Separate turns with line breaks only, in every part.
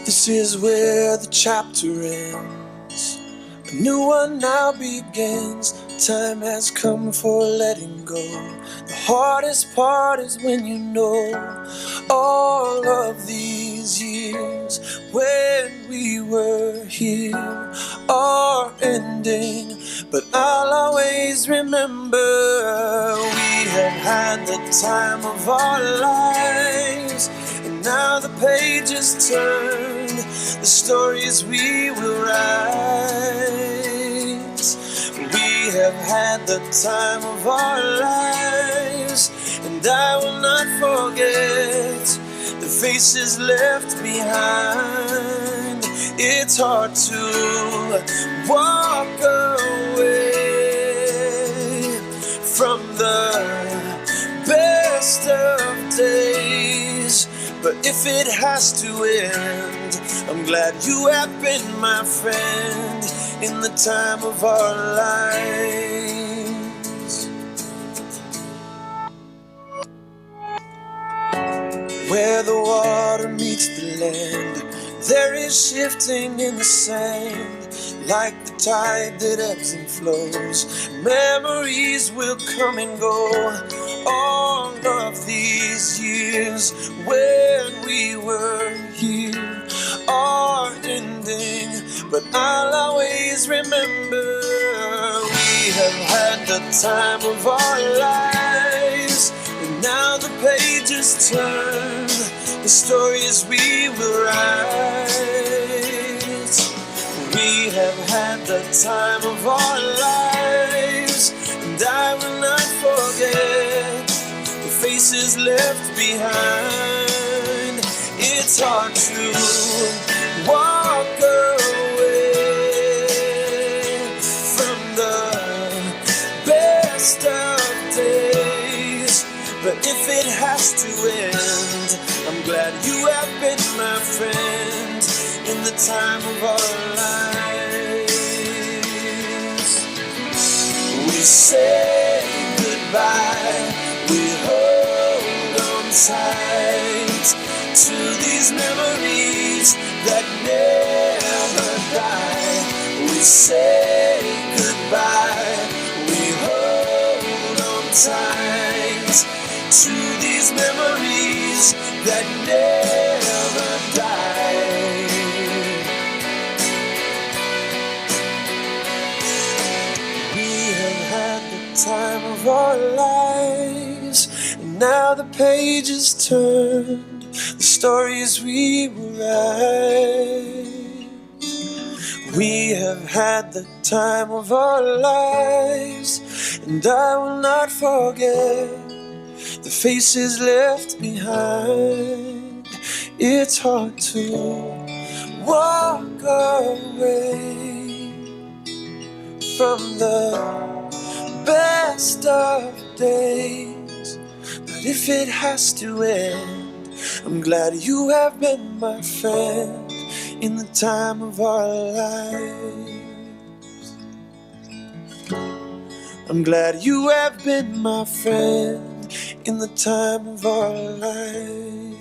This is where the chapter ends. A new one now begins. Time has come for letting go. The hardest part is when you know all of these years when we were here are ending. But I'll always remember we have had the time of our lives. And now the pages turn, the stories we will write. We have had the time of our lives, and I will not forget the faces left behind. It's hard to walk away from the best of days. But if it has to end, I'm glad you have been my friend in the time of our lives. Where the water meets the land, there is shifting in the sand, like the tide that ebbs and flows. Memories will come and go. All of these years when we were here are ending, but I'll always remember we have had the time of our lives. And now the pages turn, the stories we will write. We have had the time of our lives, and I will not forget the faces left behind. It's hard to walk away from the best of days. But if it has to end, I'm glad you have been my friend in the time of our lives. We say goodbye, we hold on tight to these memories that never die. We say goodbye, we hold on tight to these memories that never die. We have had the time of our lives, and now the pages turned, the stories we will write. We have had the time of our lives, and I will not forget the faces left behind. It's hard to walk away from the best of days. But if it has to end, I'm glad you have been my friend in the time of our lives. I'm glad you have been my friend in the time of our lives.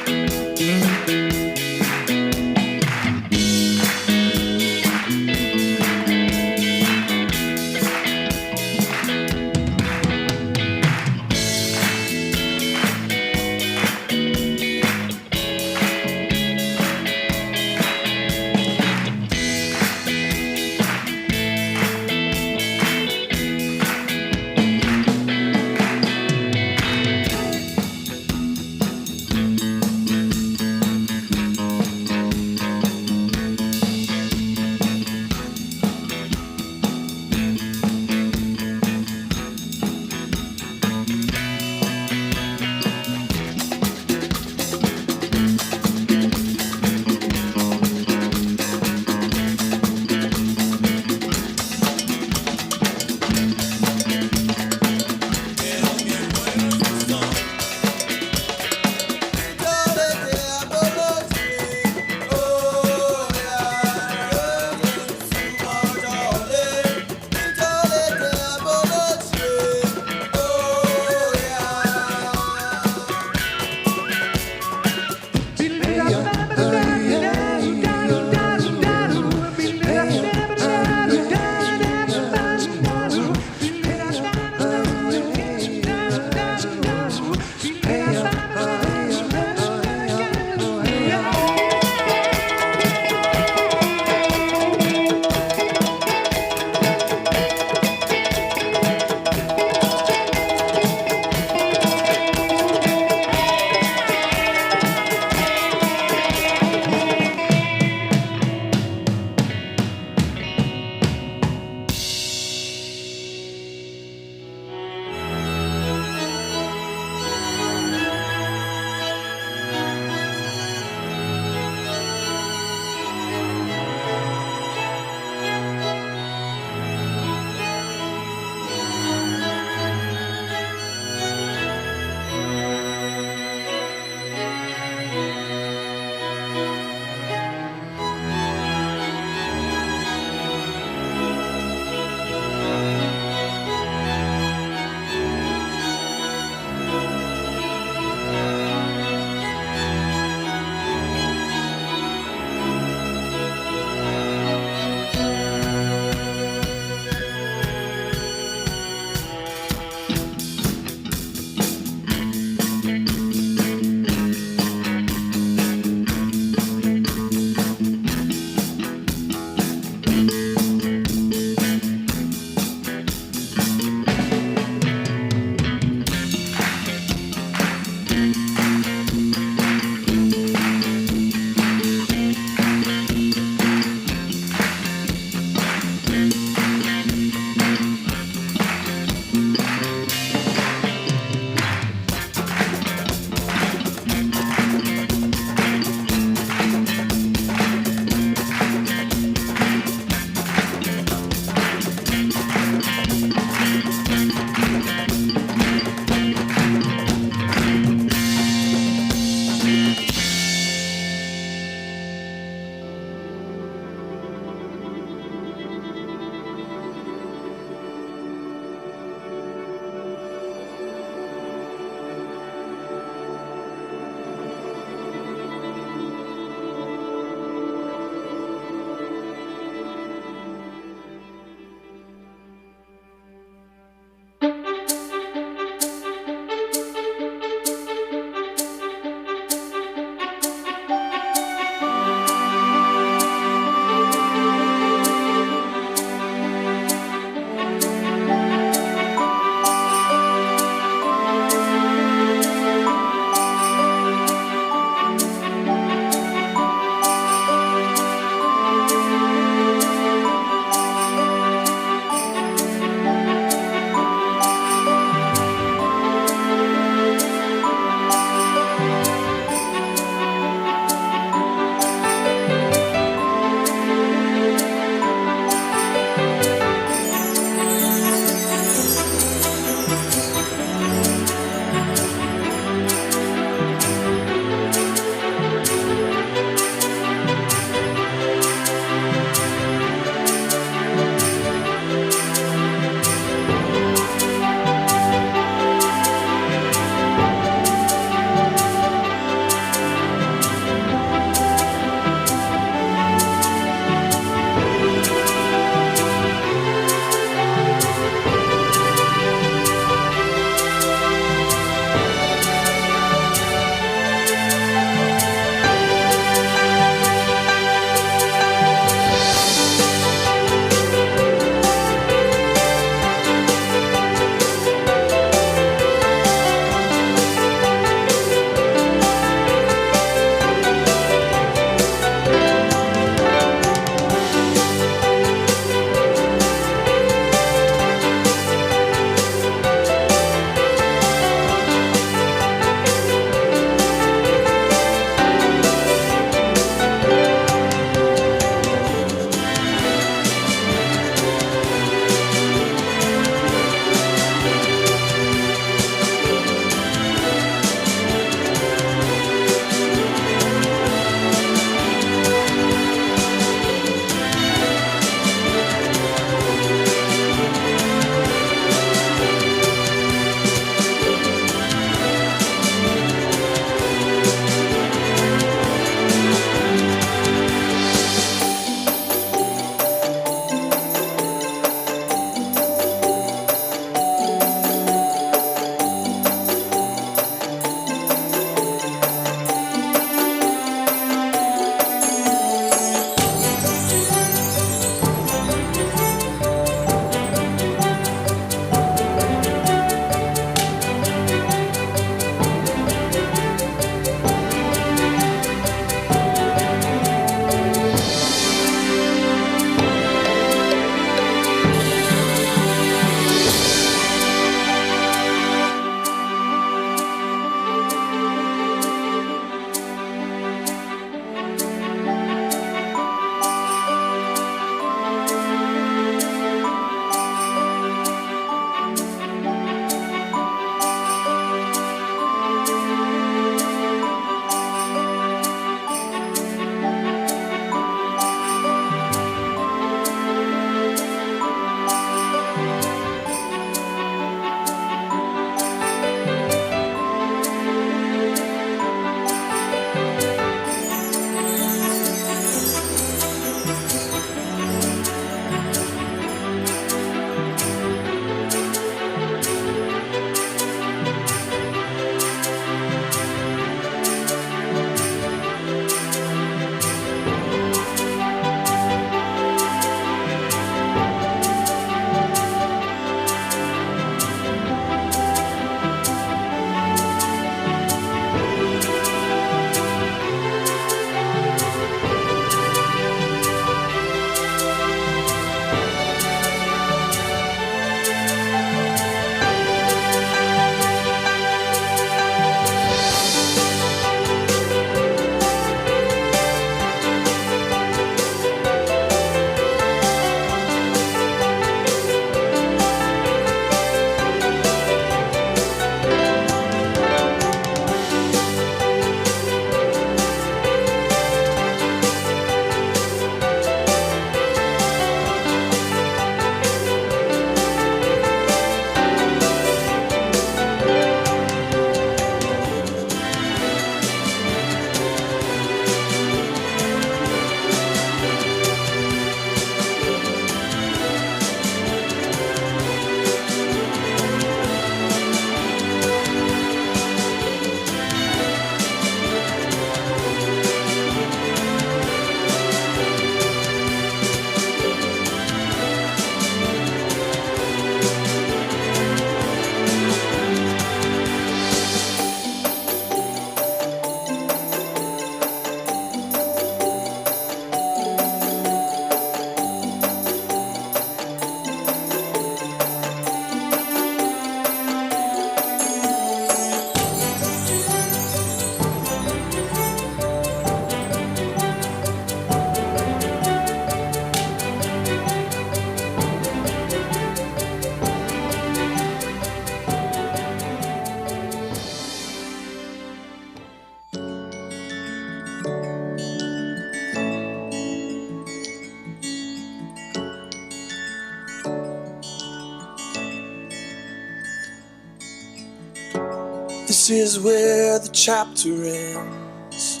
This is where the chapter ends.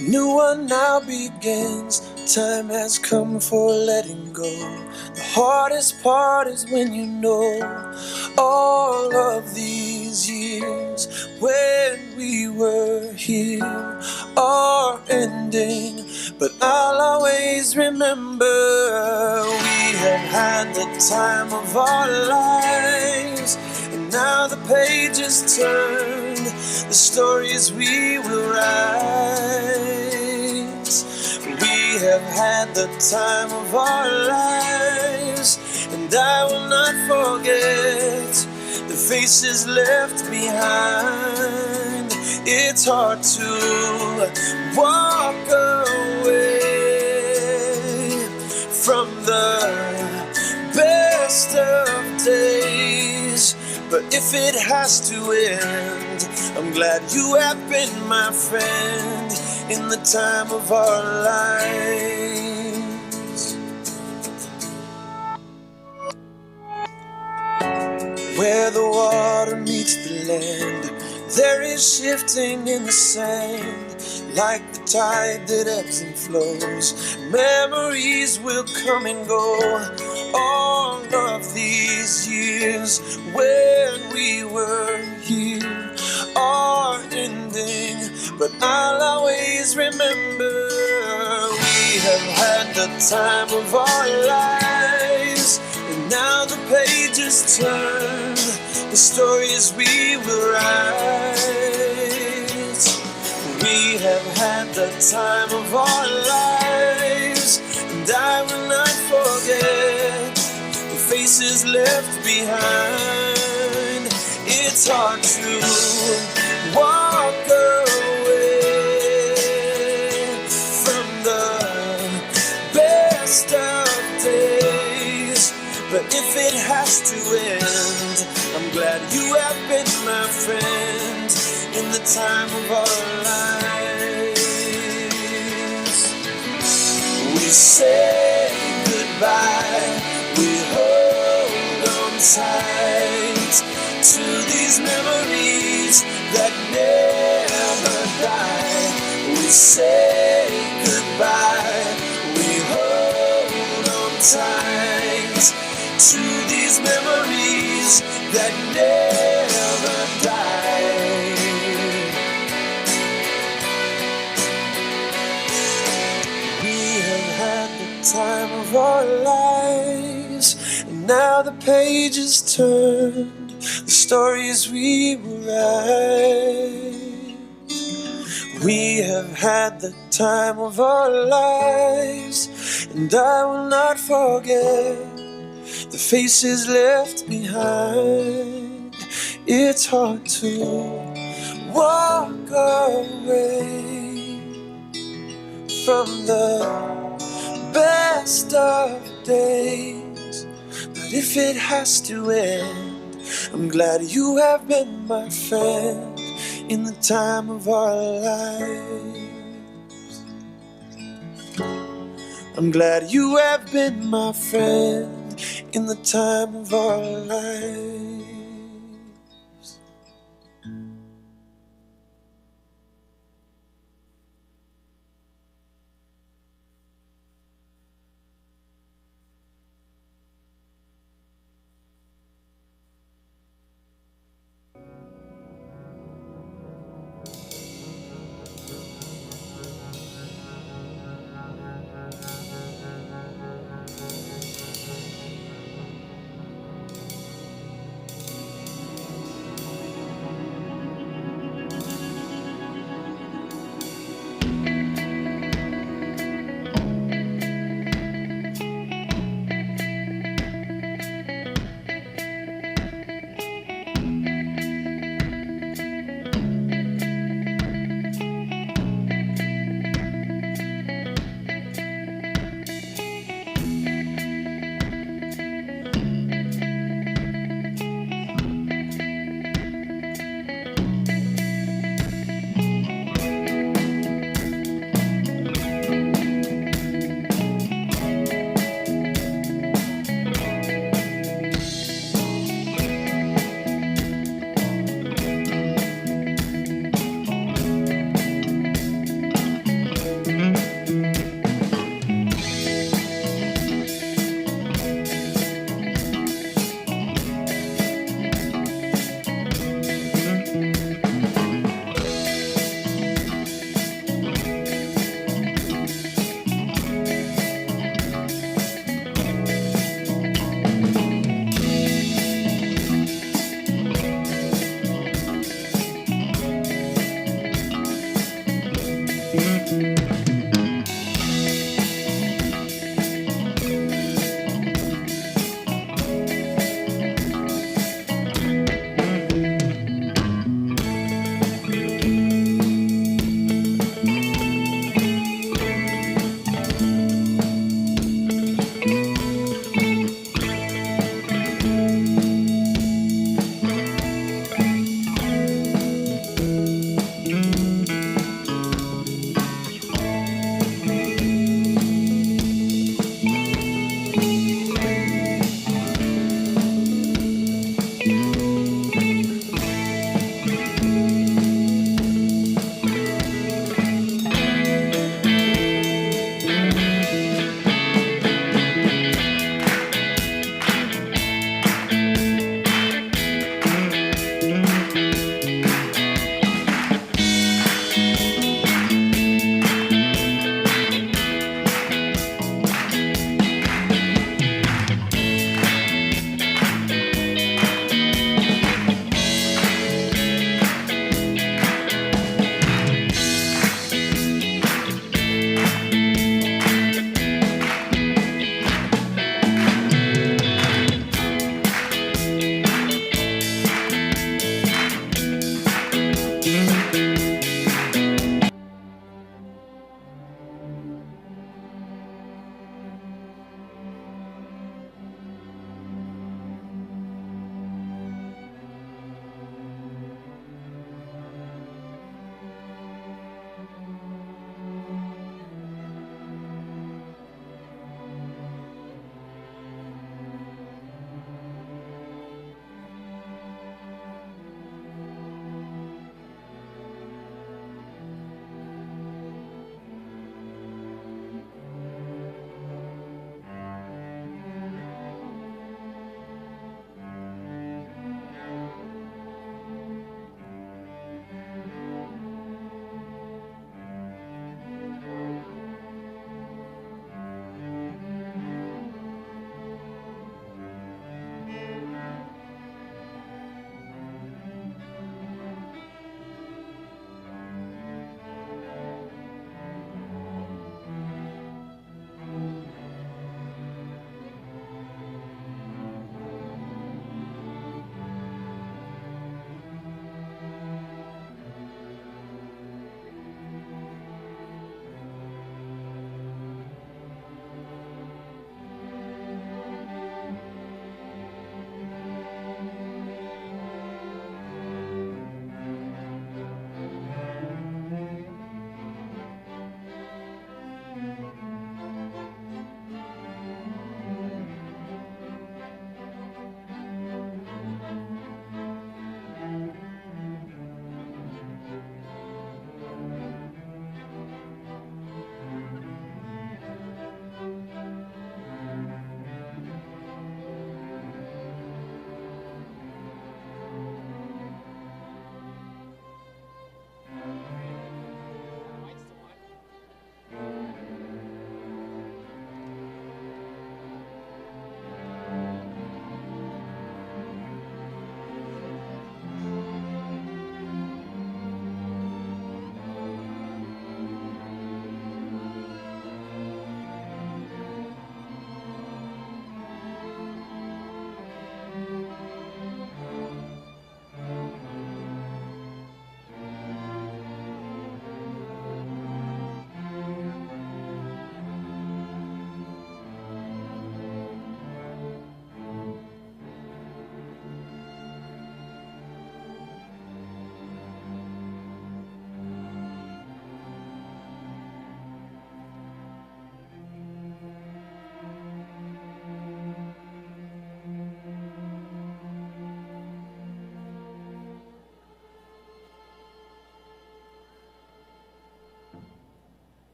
A new one now begins. Time has come for letting go. The hardest part is when you know all of these years when we were here are ending. But I'll always remember we have had the time of our lives. And now the pages turned, the stories we will write. We have had the time of our lives, and I will not forget the faces left behind. It's hard to walk away from the best of days. But if it has to end, I'm glad you have been my friend in the time of our lives. Where the water meets the land, there is shifting in the sand, like the tide that ebbs and flows. Memories will come and go. All of these years when we were here are ending, but I'll always remember we have had the time of our lives. And now the pages turn, the stories we will write. We have had the time of our lives, and I will not forget the faces left behind. It's hard to walk away from the best of days. But if it has to end, I'm glad you have been my friend in the time of our lives. We say goodbye, we hold on tight to these memories that never die. We say goodbye, we hold on tight to these memories that never die. We have had the time of our lives, and now the pages turned, the stories we will write. We have had the time of our lives, and I will not forget the faces left behind. It's hard to walk away from the best of days. But if it has to end, I'm glad you have been my friend in the time of our lives. I'm glad you have been my friend in the time of our lives.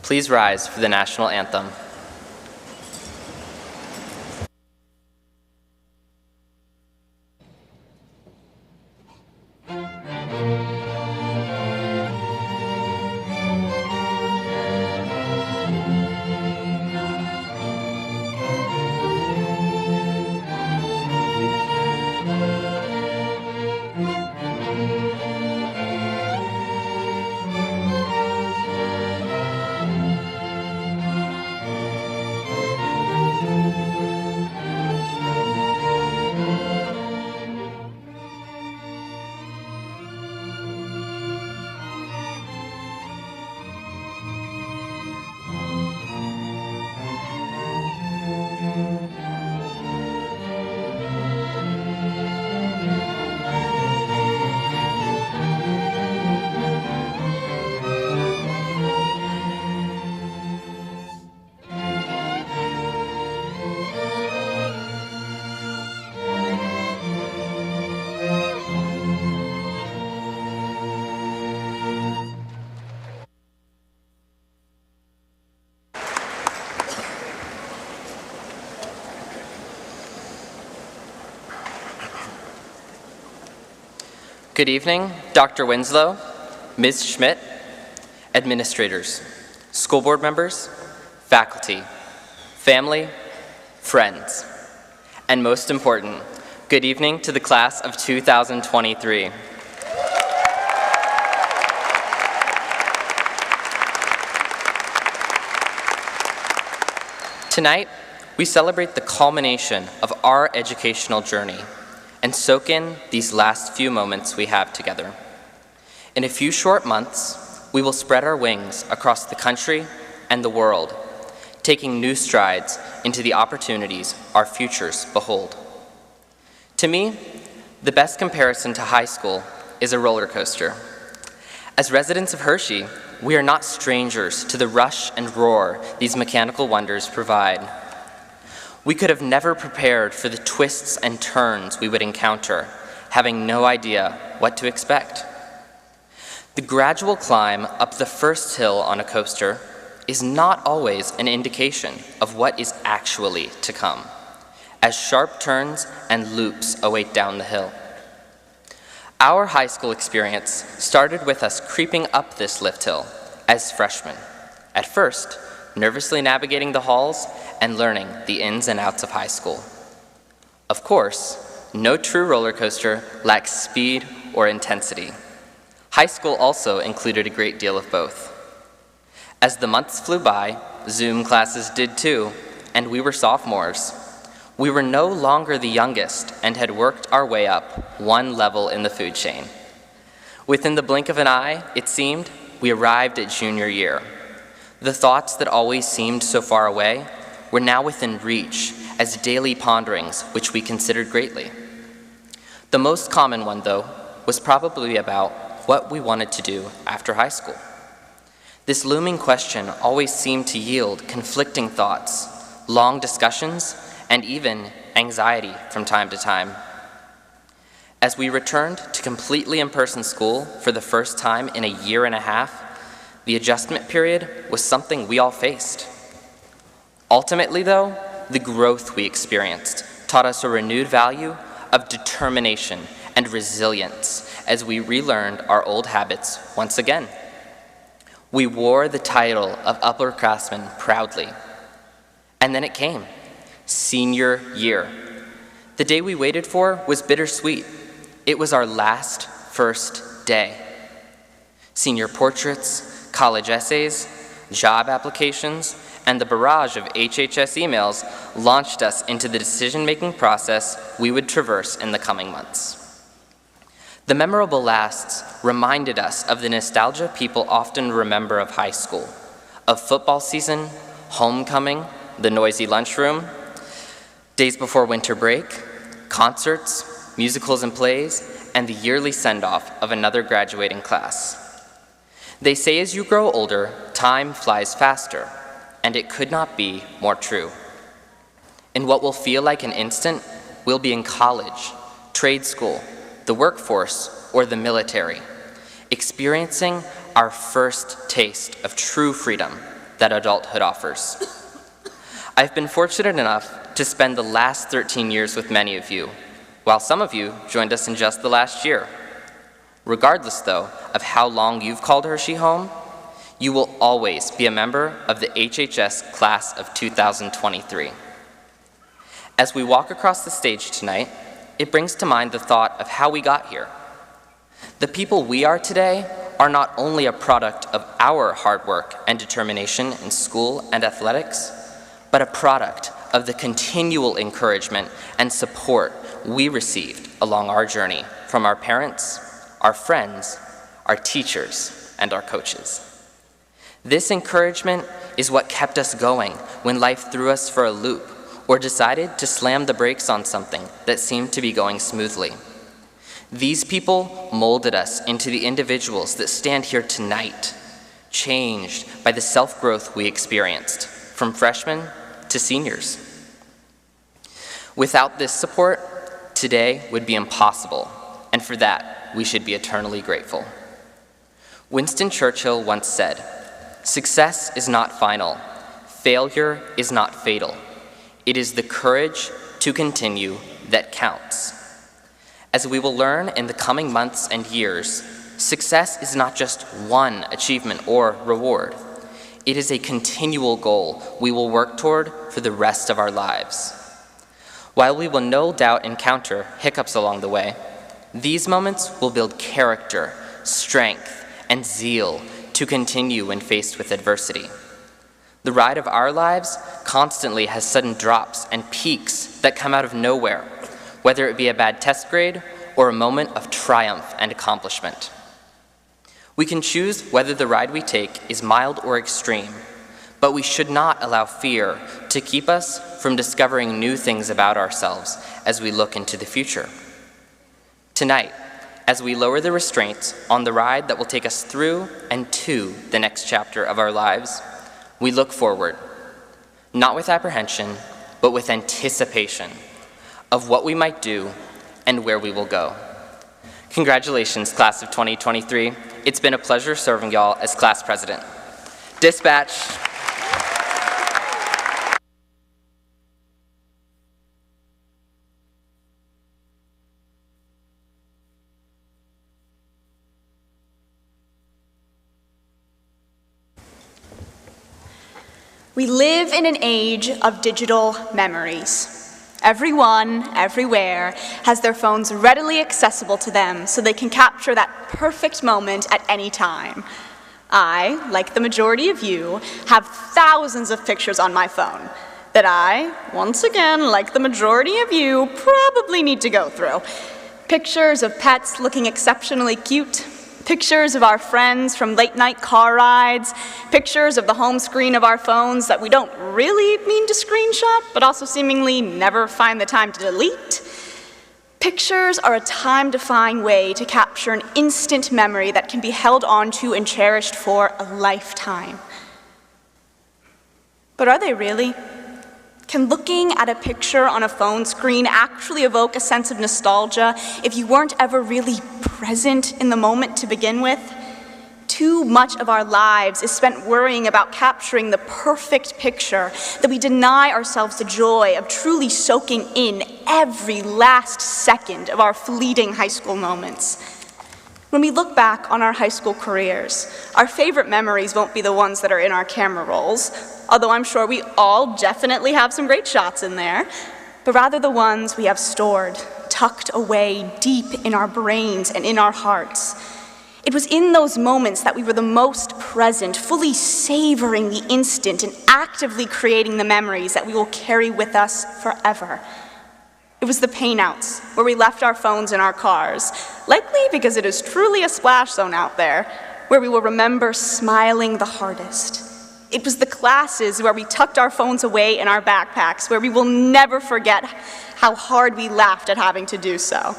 Please rise for the national anthem. Good evening, Dr. Winslow, Ms. Schmidt, administrators, school board members, faculty, family, friends, and most important, good evening to the class of 2023. Tonight, we celebrate the culmination of our educational journey and soak in these last few moments we have together. In a few short months, we will spread our wings across the country and the world, taking new strides into the opportunities our futures behold. To me, the best comparison to high school is a roller coaster. As residents of Hershey, we are not strangers to the rush and roar these mechanical wonders provide. We could have never prepared for the twists and turns we would encounter, having no idea what to expect. The gradual climb up the first hill on a coaster is not always an indication of what is actually to come, as sharp turns and loops await down the hill. Our high school experience started with us creeping up this lift hill as freshmen, at first nervously navigating the halls and learning the ins and outs of high school. Of course, no true roller coaster lacks speed or intensity. High school also included a great deal of both. As the months flew by, Zoom classes did too, and we were sophomores. We were no longer the youngest and had worked our way up one level in the food chain. Within the blink of an eye, it seemed, we arrived at junior year. The thoughts that always seemed so far away were now within reach as daily ponderings which we considered greatly. The most common one, though, was probably about what we wanted to do after high school. This looming question always seemed to yield conflicting thoughts, long discussions, and even anxiety from time to time. As we returned to completely in-person school for the first time in a year and a half, the adjustment period was something we all faced. Ultimately, though, the growth we experienced taught us a renewed value of determination and resilience as we relearned our old habits once again. We wore the title of upperclassmen proudly. And then it came, senior year. The day we waited for was bittersweet. It was our last first day. Senior portraits, college essays, job applications, and the barrage of HHS emails launched us into the decision-making process we would traverse in the coming months. The memorable lasts reminded us of the nostalgia people often remember of high school, of football season, homecoming, the noisy lunchroom, days before winter break, concerts, musicals and plays, and the yearly send-off of another graduating class. They say as you grow older, time flies faster, and it could not be more true. In what will feel like an instant, we'll be in college, trade school, the workforce, or the military, experiencing our first taste of true freedom that adulthood offers. I've been fortunate enough to spend the last 13 years with many of you, while some of you joined us in just the last year. Regardless, though, of how long you've called Hershey home, you will always be a member of the HHS class of 2023. As we walk across the stage tonight, it brings to mind the thought of how we got here. The people we are today are not only a product of our hard work and determination in school and athletics, but a product of the continual encouragement and support we received along our journey from our parents, our friends, our teachers, and our coaches. This encouragement is what kept us going when life threw us for a loop or decided to slam the brakes on something that seemed to be going smoothly. These people molded us into the individuals that stand here tonight, changed by the self-growth we experienced, from freshmen to seniors. Without this support, today would be impossible, and for that, we should be eternally grateful. Winston Churchill once said, "Success is not final. Failure is not fatal. It is the courage to continue that counts." As we will learn in the coming months and years, success is not just one achievement or reward. It is a continual goal we will work toward for the rest of our lives. While we will no doubt encounter hiccups along the way, these moments will build character, strength, and zeal to continue when faced with adversity. The ride of our lives constantly has sudden drops and peaks that come out of nowhere, whether it be a bad test grade or a moment of triumph and accomplishment. We can choose whether the ride we take is mild or extreme, but we should not allow fear to keep us from discovering new things about ourselves as we look into the future. Tonight, as we lower the restraints on the ride that will take us through and to the next chapter of our lives, we look forward, not with apprehension, but with anticipation of what we might do and where we will go. Congratulations, class of 2023. It's been a pleasure serving y'all as class president. Dispatch.
We live in an age of digital memories. Everyone, everywhere, has their phones readily accessible to them so they can capture that perfect moment at any time. I, like the majority of you, have thousands of pictures on my phone that I, once again, like the majority of you, probably need to go through. Pictures of pets looking exceptionally cute, pictures of our friends from late-night car rides, pictures of the home screen of our phones that we don't really mean to screenshot, but also seemingly never find the time to delete. Pictures are a time-defying way to capture an instant memory that can be held onto and cherished for a lifetime. But are they really? Can looking at a picture on a phone screen actually evoke a sense of nostalgia if you weren't ever really present in the moment to begin with? Too much of our lives is spent worrying about capturing the perfect picture that we deny ourselves the joy of truly soaking in every last second of our fleeting high school moments. When we look back on our high school careers, our favorite memories won't be the ones that are in our camera rolls, although I'm sure we all definitely have some great shots in there, but rather the ones we have stored, tucked away deep in our brains and in our hearts. It was in those moments that we were the most present, fully savoring the instant and actively creating the memories that we will carry with us forever. It was the painouts, where we left our phones in our cars, likely because it is truly a splash zone out there, where we will remember smiling the hardest. It was the classes where we tucked our phones away in our backpacks, where we will never forget how hard we laughed at having to do so.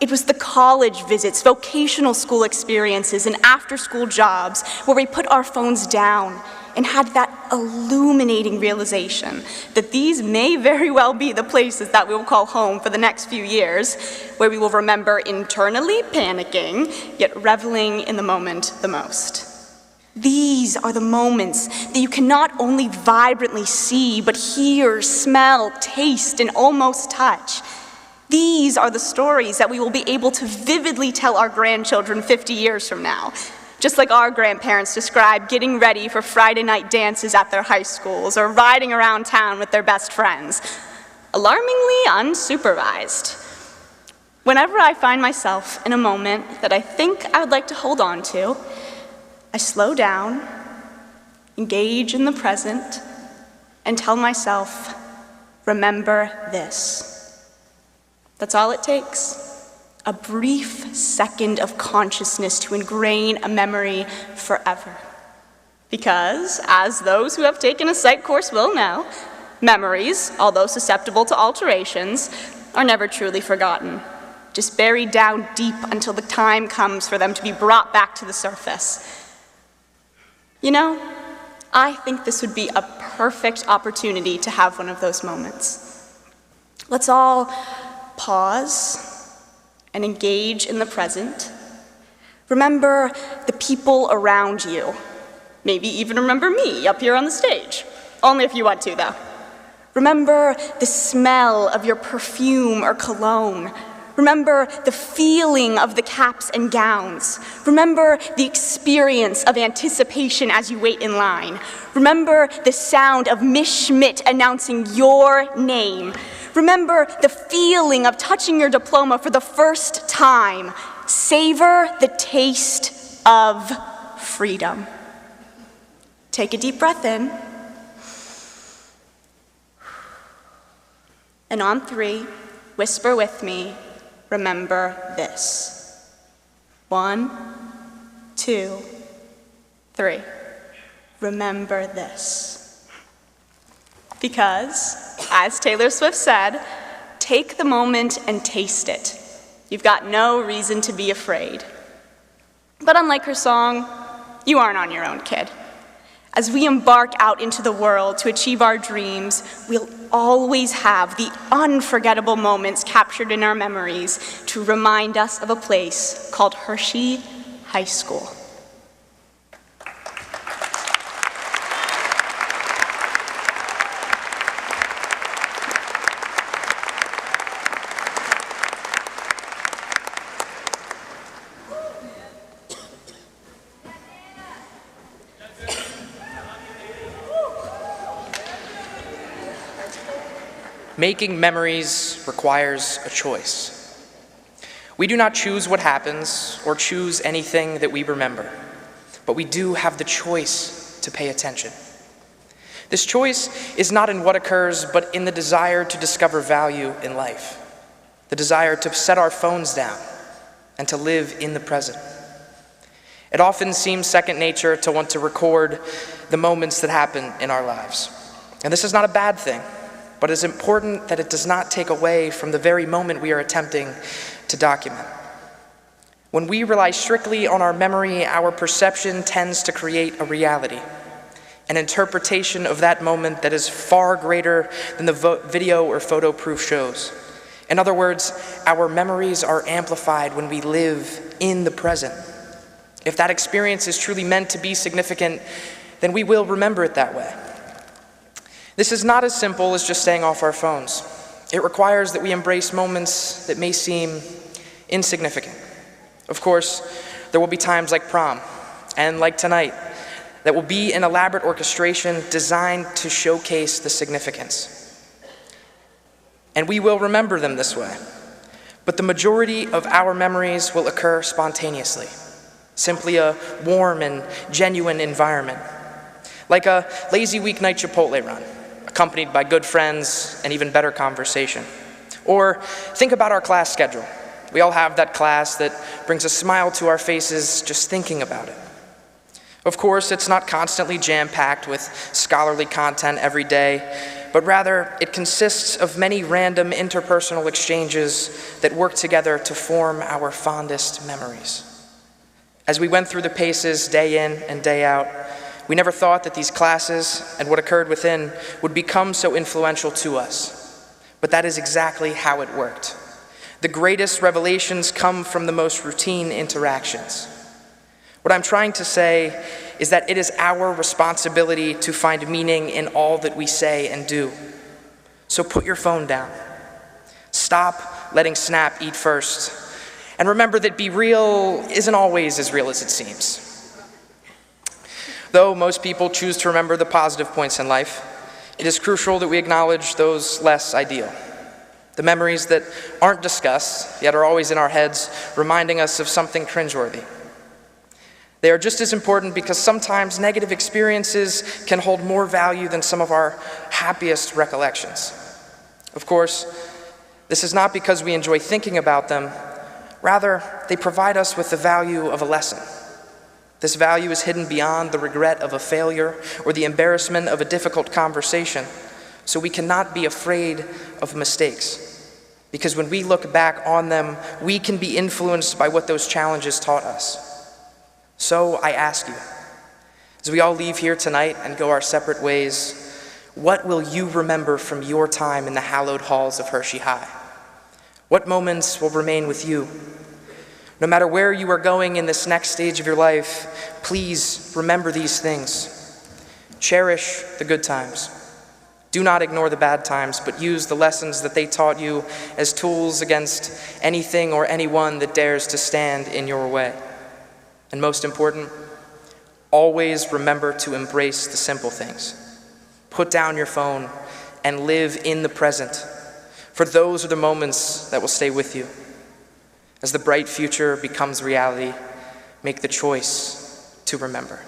It was the college visits, vocational school experiences, and after-school jobs, where we put our phones down and had that illuminating realization that these may very well be the places that we will call home for the next few years, where we will remember internally panicking, yet reveling in the moment the most. These are the moments that you can not only vibrantly see, but hear, smell, taste, and almost touch. These are the stories that we will be able to vividly tell our grandchildren 50 years from now. Just like our grandparents described getting ready for Friday night dances at their high schools or riding around town with their best friends. Alarmingly unsupervised. Whenever I find myself in a moment that I think I would like to hold on to, I slow down, engage in the present, and tell myself, remember this. That's all it takes. A brief second of consciousness to ingrain a memory forever. Because, as those who have taken a psych course will know, memories, although susceptible to alterations, are never truly forgotten, just buried down deep until the time comes for them to be brought back to the surface. You know, I think this would be a perfect opportunity to have one of those moments. Let's all pause and engage in the present. Remember the people around you. Maybe even remember me up here on the stage. Only if you want to, though. Remember the smell of your perfume or cologne. Remember the feeling of the caps and gowns. Remember the experience of anticipation as you wait in line. Remember the sound of Miss Schmidt announcing your name. Remember the feeling of touching your diploma for the first time. Savor the taste of freedom. Take a deep breath in. And on 3, whisper with me, remember this. 1, 2, 3. Remember this. Because, as Taylor Swift said, take the moment and taste it. You've got no reason to be afraid. But unlike her song, you aren't on your own, kid. As we embark out into the world to achieve our dreams, we'll always have the unforgettable moments captured in our memories to remind us of a place called Hershey High School.
Making memories requires a choice. We do not choose what happens or choose anything that we remember, but we do have the choice to pay attention. This choice is not in what occurs, but in the desire to discover value in life, the desire to set our phones down and to live in the present. It often seems second nature to want to record the moments that happen in our lives. And this is not a bad thing. But it's important that it does not take away from the very moment we are attempting to document. When we rely strictly on our memory, our perception tends to create a reality, an interpretation of that moment that is far greater than the video or photo proof shows. In other words, our memories are amplified when we live in the present. If that experience is truly meant to be significant, then we will remember it that way. This is not as simple as just staying off our phones. It requires that we embrace moments that may seem insignificant. Of course, there will be times like prom, and like tonight, that will be an elaborate orchestration designed to showcase the significance. And we will remember them this way. But the majority of our memories will occur spontaneously, simply a warm and genuine environment, like a lazy weeknight Chipotle run, accompanied by good friends and even better conversation. Or think about our class schedule. We all have that class that brings a smile to our faces just thinking about it. Of course, it's not constantly jam-packed with scholarly content every day, but rather it consists of many random interpersonal exchanges that work together to form our fondest memories. As we went through the paces day in and day out, we never thought that these classes and what occurred within would become so influential to us. But that is exactly how it worked. The greatest revelations come from the most routine interactions. What I'm trying to say is that it is our responsibility to find meaning in all that we say and do. So put your phone down. Stop letting Snap eat first. And remember that be real isn't always as real as it seems. Though most people choose to remember the positive points in life, it is crucial that we acknowledge those less ideal. The memories that aren't discussed, yet are always in our heads, reminding us of something cringeworthy. They are just as important because sometimes negative experiences can hold more value than some of our happiest recollections. Of course, this is not because we enjoy thinking about them. Rather, they provide us with the value of a lesson. This value is hidden beyond the regret of a failure or the embarrassment of a difficult conversation, so we cannot be afraid of mistakes. Because when we look back on them, we can be influenced by what those challenges taught us. So I ask you, as we all leave here tonight and go our separate ways, what will you remember from your time in the hallowed halls of Hershey High? What moments will remain with you? No matter where you are going in this next stage of your life, please remember these things. Cherish the good times. Do not ignore the bad times, but use the lessons that they taught you as tools against anything or anyone that dares to stand in your way. And most important, always remember to embrace the simple things. Put down your phone and live in the present, for those are the moments that will stay with you. As the bright future becomes reality, make the choice to remember.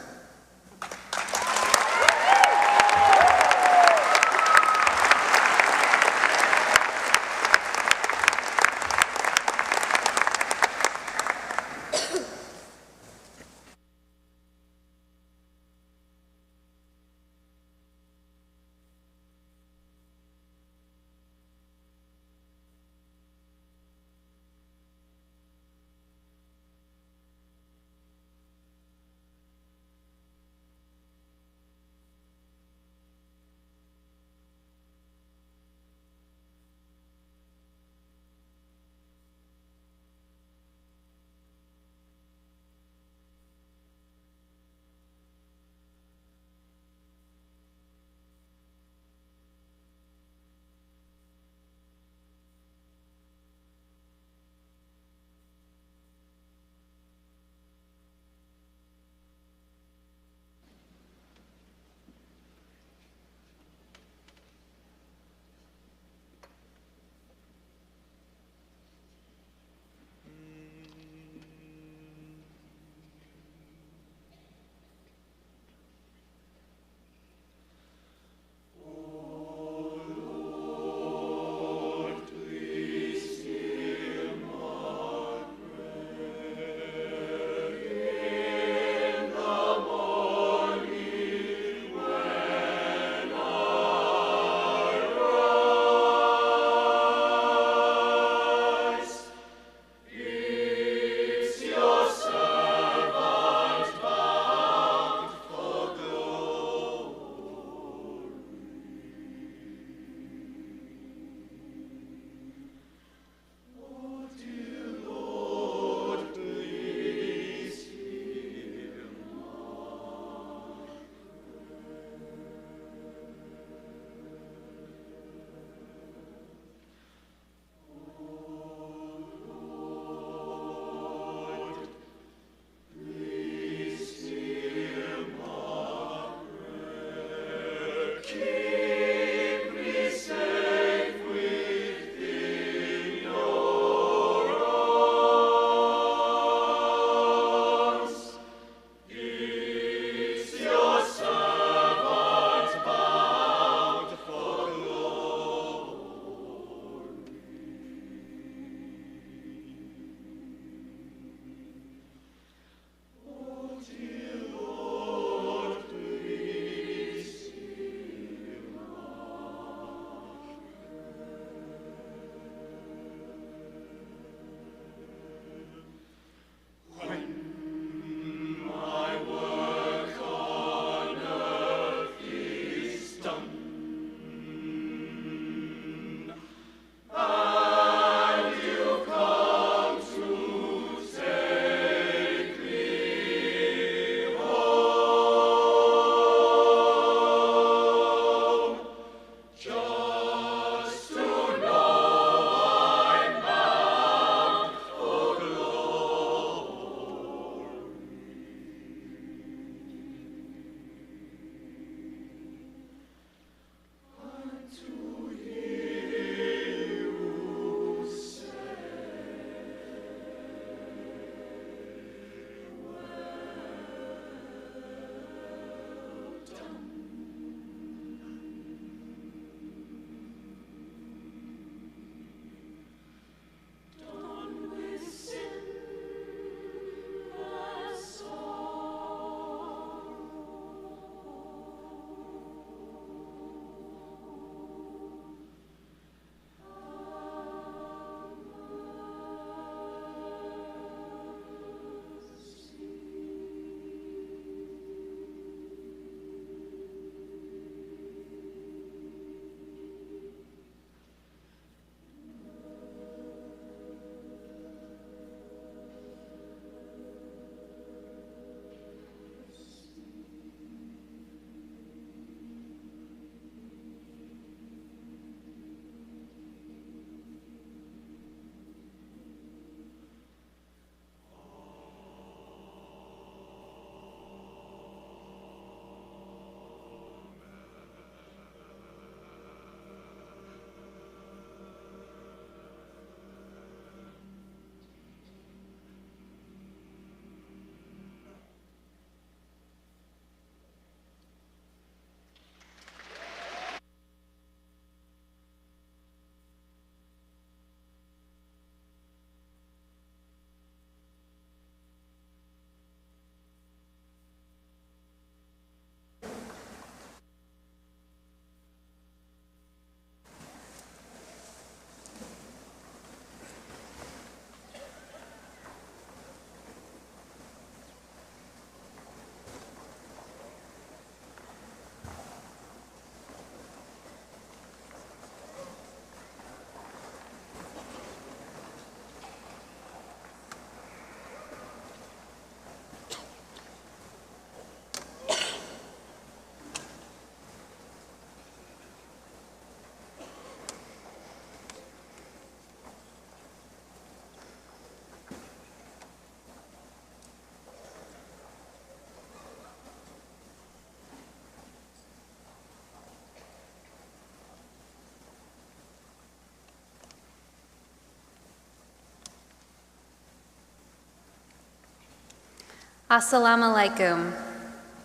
Assalamu alaikum,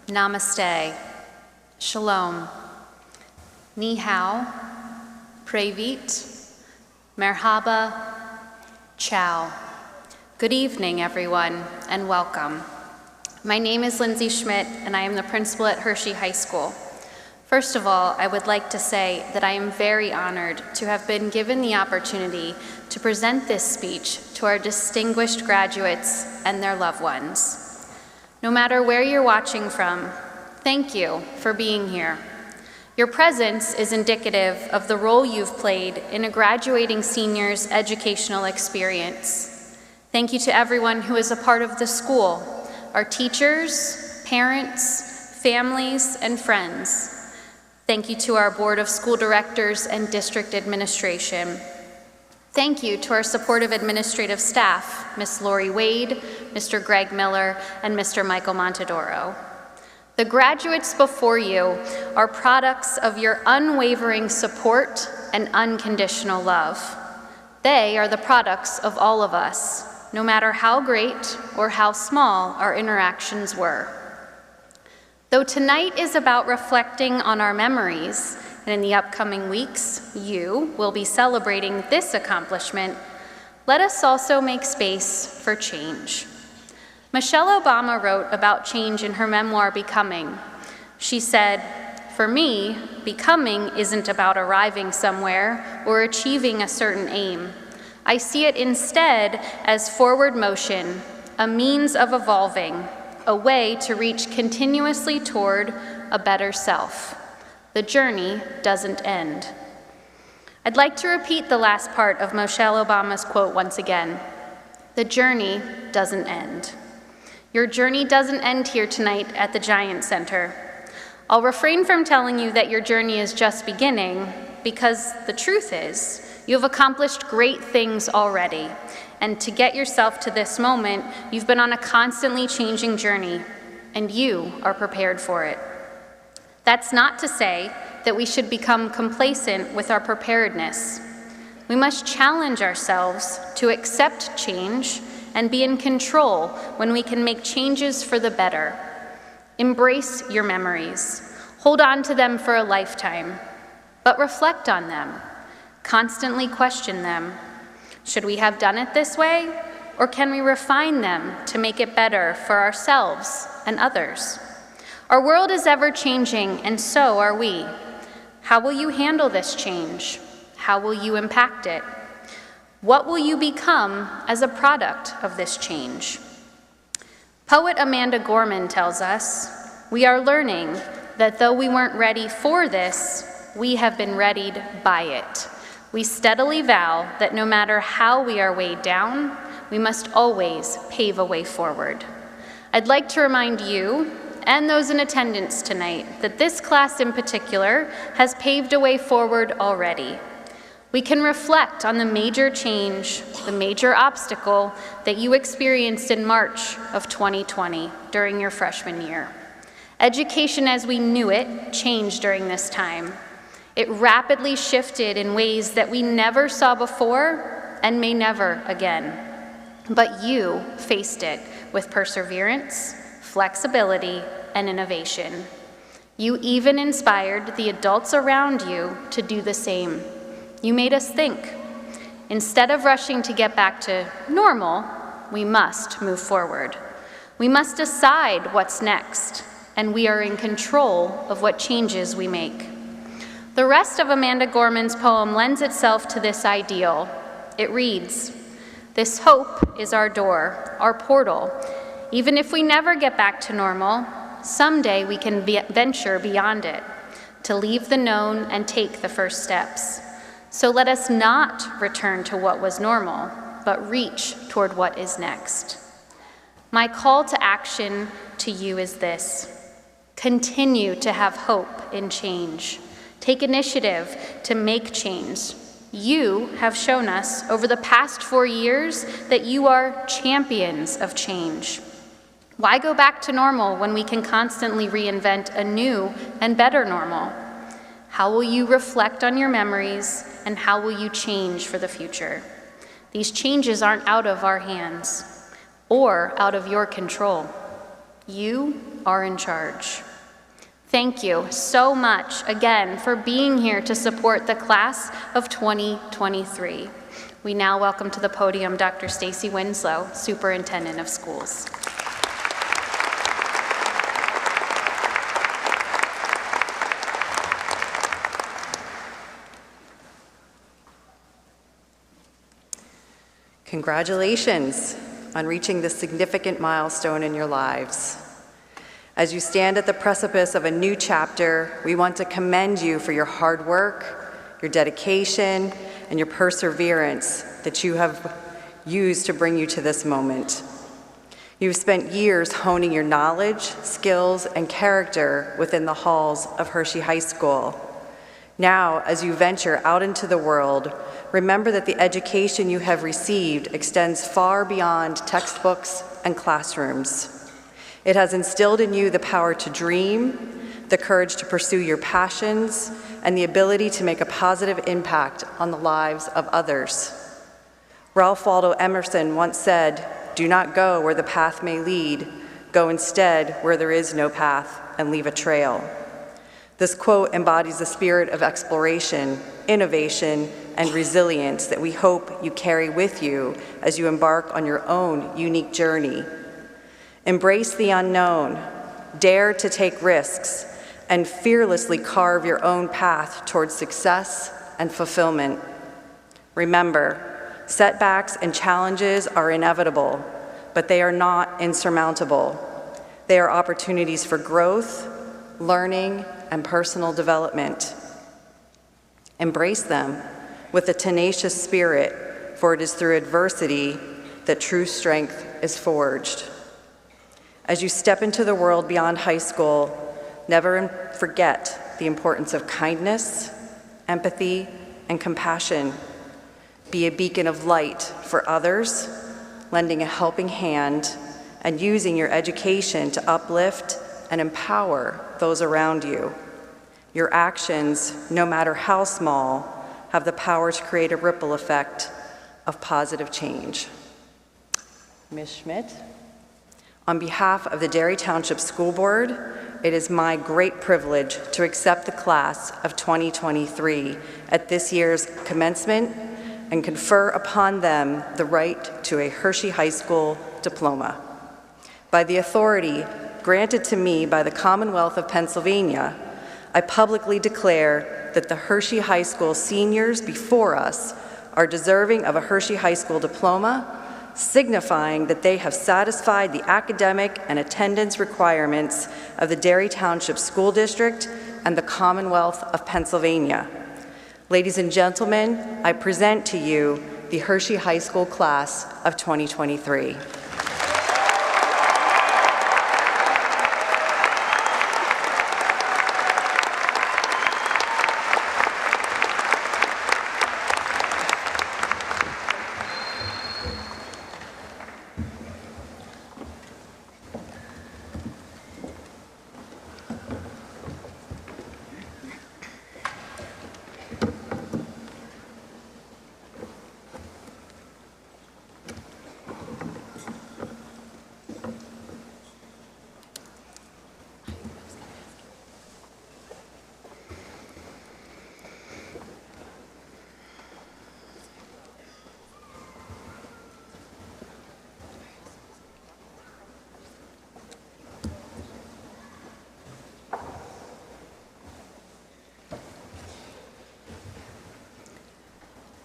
namaste, shalom, ni hao, pravit, merhaba, ciao. Good evening, everyone, and welcome. My name is Lindsay Schmidt, and I am the principal at Hershey High School. First of all, I would like to say that I am very honored to have been given the opportunity to present this speech to our distinguished graduates and their loved ones. No matter where you're watching from, thank you for being here. Your presence is indicative of the role you've played in a graduating senior's educational experience. Thank you to everyone who is a part of the school, our teachers, parents, families, and friends. Thank you to our Board of School Directors and District Administration. Thank you to our supportive administrative staff, Ms. Lori Wade, Mr. Greg Miller, and Mr. Michael Montadoro. The graduates before you are products of your unwavering support and unconditional love. They are the products of all of us, no matter how great or how small our interactions were. Though tonight is about reflecting on our memories, and in the upcoming weeks, you will be celebrating this accomplishment, let us also make space for change. Michelle Obama wrote about change in her memoir, Becoming. She said, "For me, becoming isn't about arriving somewhere or achieving a certain aim. I see it instead as forward motion, a means of evolving, a way to reach continuously toward a better self. The journey doesn't end." I'd like to repeat the last part of Michelle Obama's quote once again. The journey doesn't end. Your journey doesn't end here tonight at the Giant Center. I'll refrain from telling you that your journey is just beginning, because the truth is, you have accomplished great things already. And to get yourself to this moment, you've been on a constantly changing journey, and you are prepared for it. That's not to say that we should become complacent with our preparedness. We must challenge ourselves to accept change and be in control when we can make changes for the better. Embrace your memories. Hold on to them for a lifetime, but reflect on them. Constantly question them. Should we have done it this way, or can we refine them to make it better for ourselves and others? Our world is ever changing, and so are we. How will you handle this change? How will you impact it? What will you become as a product of this change? Poet Amanda Gorman tells us, "We are learning that though we weren't ready for this, we have been readied by it. We steadily vow that no matter how we are weighed down, we must always pave a way forward." I'd like to remind you and those in attendance tonight that this class in particular has paved a way forward already. We can reflect on the major change, the major obstacle that you experienced in March of 2020 during your freshman year. Education as we knew it changed during this time. It rapidly shifted in ways that we never saw before and may never again. But you faced it with perseverance, flexibility, and innovation. You even inspired the adults around you to do the same. You made us think. Instead of rushing to get back to normal, we must move forward. We must decide what's next, and we are in control of what changes we make. The rest of Amanda Gorman's poem lends itself to this ideal. It reads, "This hope is our door, our portal. Even if we never get back to normal, someday we can venture beyond it, to leave the known and take the first steps. So let us not return to what was normal, but reach toward what is next." My call to action to you is this: continue to have hope in change. Take initiative to make change. You have shown us over the past 4 years that you are champions of change. Why go back to normal when we can constantly reinvent a new and better normal? How will you reflect on your memories, and how will you change for the future? These changes aren't out of our hands or out of your control. You are in charge. Thank you so much again for being here to support the class of 2023. We now welcome to the podium Dr. Stacy Winslow, Superintendent of Schools.
Congratulations on reaching this significant milestone in your lives. As you stand at the precipice of a new chapter, we want to commend you for your hard work, your dedication, and your perseverance that you have used to bring you to this moment. You've spent years honing your knowledge, skills, and character within the halls of Hershey High School. Now, as you venture out into the world, remember that the education you have received extends far beyond textbooks and classrooms. It has instilled in you the power to dream, the courage to pursue your passions, and the ability to make a positive impact on the lives of others. Ralph Waldo Emerson once said, "Do not go where the path may lead, go instead where there is no path and leave a trail." This quote embodies the spirit of exploration, innovation, and resilience that we hope you carry with you as you embark on your own unique journey. Embrace the unknown, dare to take risks, and fearlessly carve your own path towards success and fulfillment. Remember, setbacks and challenges are inevitable, but they are not insurmountable. They are opportunities for growth, learning, and personal development. Embrace them with a tenacious spirit, for it is through adversity that true strength is forged. As you step into the world beyond high school, never forget the importance of kindness, empathy, and compassion. Be a beacon of light for others, lending a helping hand, and using your education to uplift and empower those around you. Your actions, no matter how small, have the power to create a ripple effect of positive change. Ms. Schmidt, on behalf of the Derry Township School Board, it is my great privilege to accept the class of 2023 at this year's commencement and confer upon them the right to a Hershey High School diploma. By the authority granted to me by the Commonwealth of Pennsylvania, I publicly declare that the Hershey High School seniors before us are deserving of a Hershey High School diploma, signifying that they have satisfied the academic and attendance requirements of the Derry Township School District and the Commonwealth of Pennsylvania. Ladies and gentlemen, I present to you the Hershey High School class of 2023.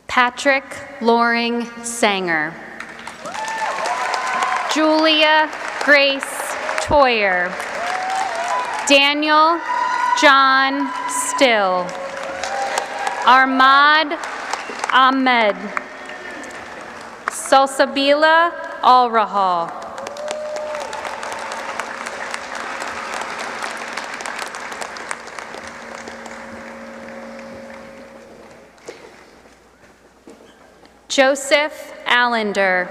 Patrick Loring Sanger. Julia Grace Toyer. Daniel John Still. Ahmad Ahmed. Salsabila Al-Rahal. Joseph Allender.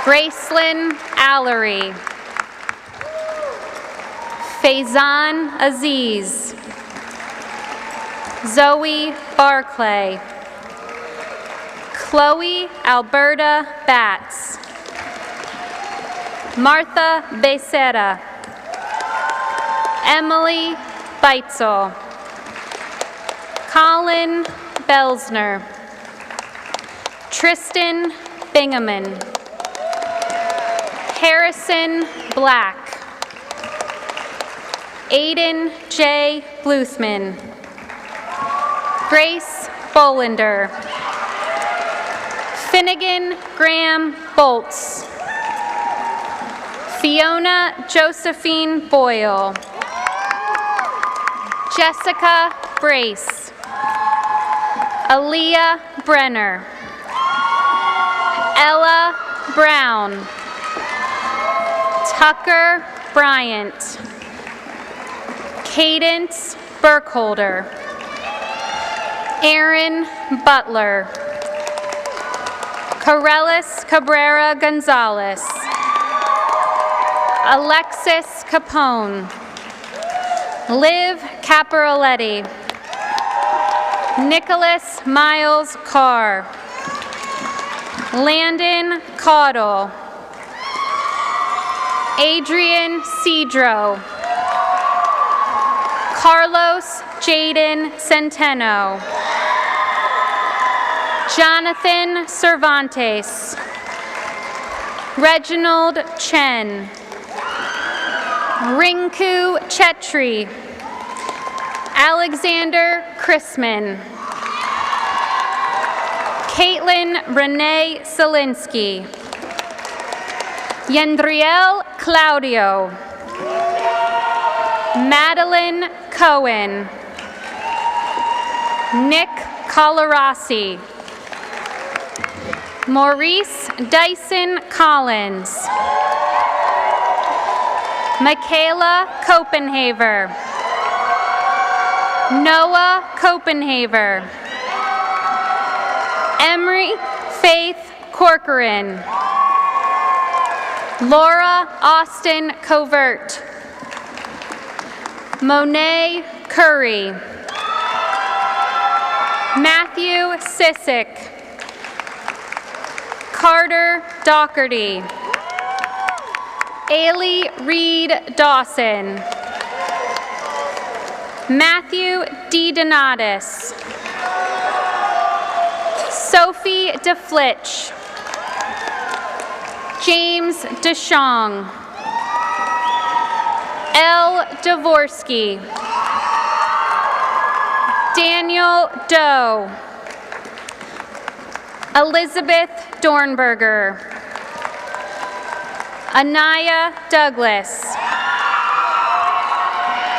Gracelyn Allery. Faizan Aziz. Zoe Barclay. Chloe Alberta Batts. Martha Becerra, Emily Beitzel, Colin Belsner, Tristan Bingaman, Harrison Black, Aiden J. Bluthman, Grace Bolander, Finnegan Graham Bolts, Fiona Josephine Boyle, Jessica Brace, Aaliyah Brenner, Ella Brown, Tucker Bryant, Cadence Burkholder, Aaron Butler, Corellis Cabrera Gonzalez, Alexis Capone, Liv Caparoletti, Nicholas Miles Carr, Landon Caudle, Adrian Cedro, Carlos Jaden Centeno, Jonathan Cervantes, Reginald Chen, Rinku Chetri, Alexander Chrisman, Caitlin Renee Selinsky, Yendriel Claudio, Madeline Cohen, Nick Colarossi, Maurice Dyson Collins, Michaela Copenhaver, Noah Copenhaver, Emery Faith Corcoran, Laura Austin Covert, Monet Curry, Matthew Sissick, Carter Doherty, Ailey Reed Dawson, Matthew D. Donatus, Sophie DeFlitch, James DeShong, L. Dvorsky, Daniel Doe, Elizabeth Dornberger, Anaya Douglas,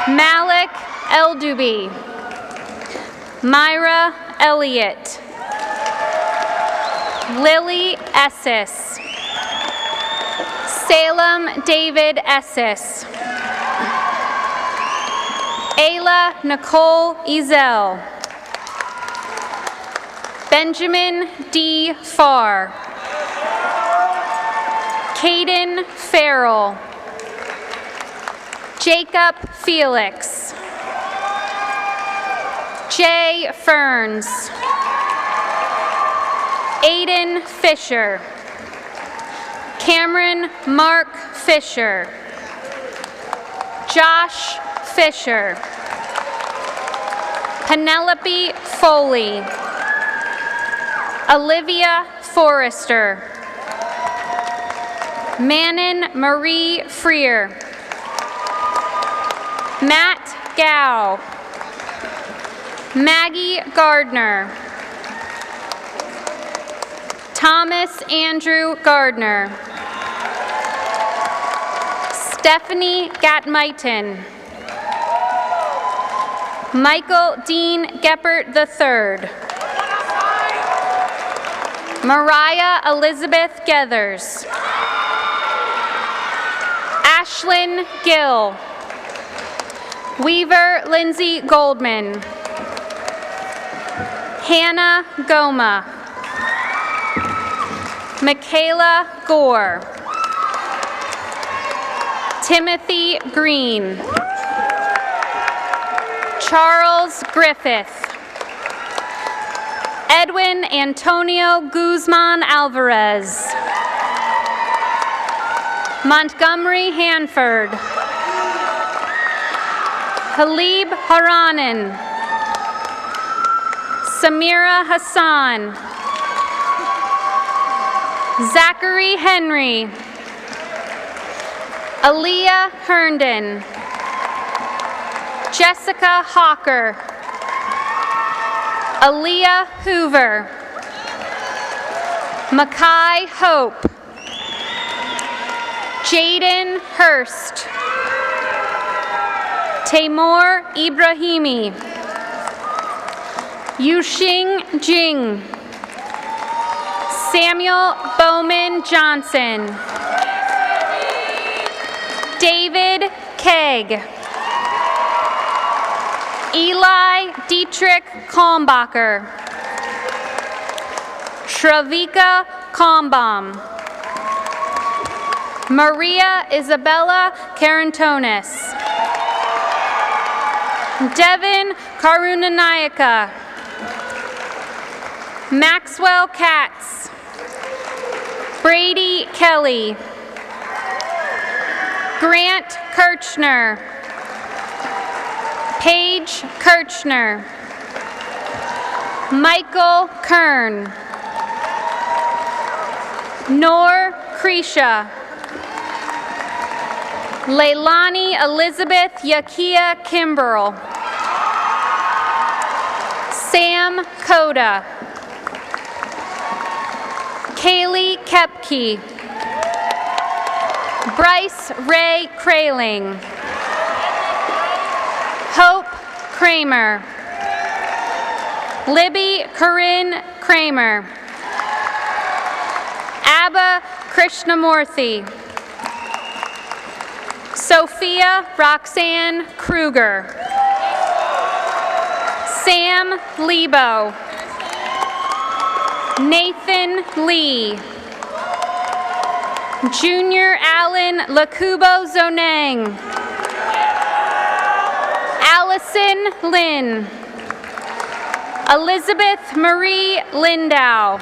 Malik Elduby, Myra Elliott, Lily Esses, Salem David Esses, Ayla Nicole Ezel, Benjamin D. Farr, Caden Farrell, Jacob Felix, Jay Ferns, Aiden Fisher, Cameron Mark Fisher, Josh Fisher, Penelope Foley, Olivia Forrester, Manon Marie Freer, Matt Gow, Maggie Gardner, Thomas Andrew Gardner, Stephanie Gatmighton, Michael Dean Geppert III, Mariah Elizabeth Gethers, Ashlyn Gill, Weaver Lindsay Goldman, Hannah Goma, Michaela Gore, Timothy Green, Charles Griffith, Edwin Antonio Guzman Alvarez, Montgomery Hanford, Halib Haranen, Samira Hassan, Zachary Henry, Aaliyah Herndon, Jessica Hawker, Aaliyah Hoover, Makai Hope, Jaden Hurst, Taimur Ibrahimi, Yuxing Jing, Samuel Bowman Johnson, David Kegg, Eli Dietrich Kalmbacher, Shravika Kalmbom, Maria Isabella Karantonis, Devin Karunanayaka, Maxwell Katz, Brady Kelly, Grant Kirchner, Paige Kirchner, Michael Kern, Noor Krisha, Leilani Elizabeth Yakia Kimbrell, Sam Koda, Kaylee Kepke, Bryce Ray Kraling, Hope Kramer, Libby Corinne Kramer, Abba Krishnamurthy, Sophia Roxanne Kruger, Sam Lebo, Nathan Lee, Junior Allen Lakubo Zonang, Allison Lynn, Elizabeth Marie Lindau,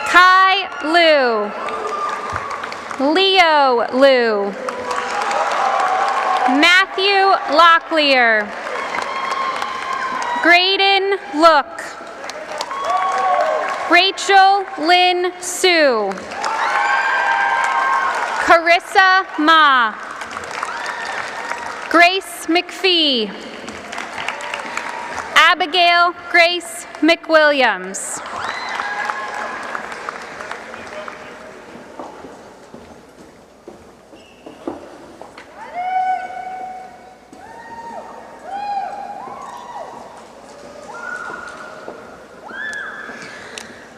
Kai Liu, Leo Liu, Matthew Locklear, Graydon Look, Rachel Lynn Sue, Carissa Ma, Grace McPhee, Abigail Grace McWilliams.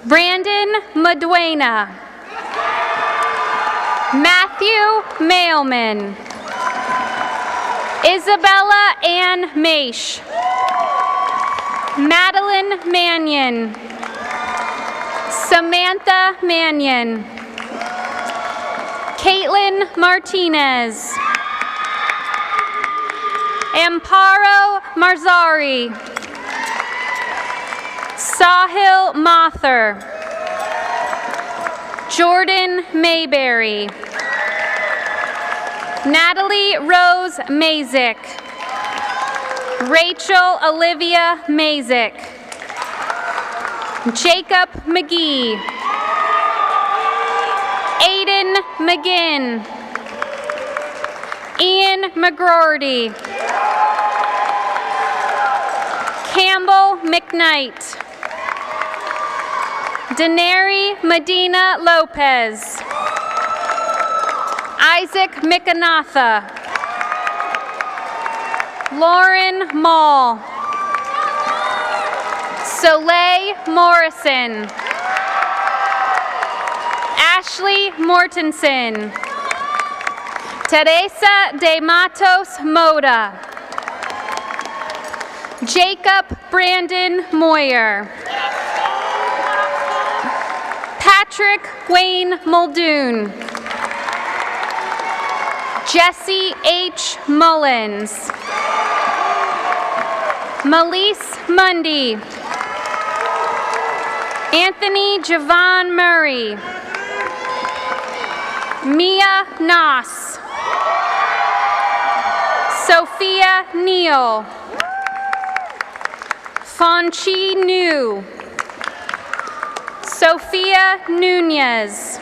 Brandon Maduena, Matthew Mailman, Isabella Ann Maish, Madeline Mannion, Samantha Mannion, Caitlin Martinez, Amparo Marzari, Sahil Mathur, Jordan Mayberry, Natalie Rose Mazik, Rachel Olivia Mazik, Jacob McGee, Aiden McGinn, Ian McGroarty, Campbell McKnight, Denary Medina Lopez, Isaac Mikanatha, Lauren Mall, Soleil Morrison, Ashley Mortensen, Teresa de Matos Moda, Jacob Brandon Moyer, Patrick Wayne Muldoon, Jesse H. Mullins, Melise Mundy, Anthony Javon Murray, Mia Noss. Sophia Neal. Fonchi Nu. Sophia Nunez.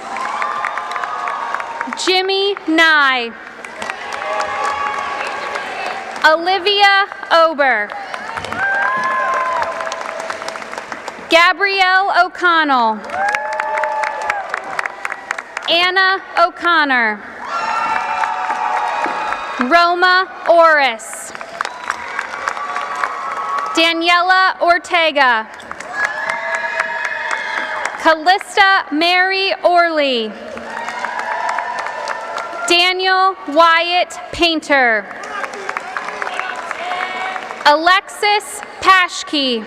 Jimmy Nye. Olivia Ober. Gabrielle O'Connell. Anna O'Connor. Roma Orris. Daniela Ortega. Callista Mary Orley. Daniel Wyatt Painter. Alexis Pashke.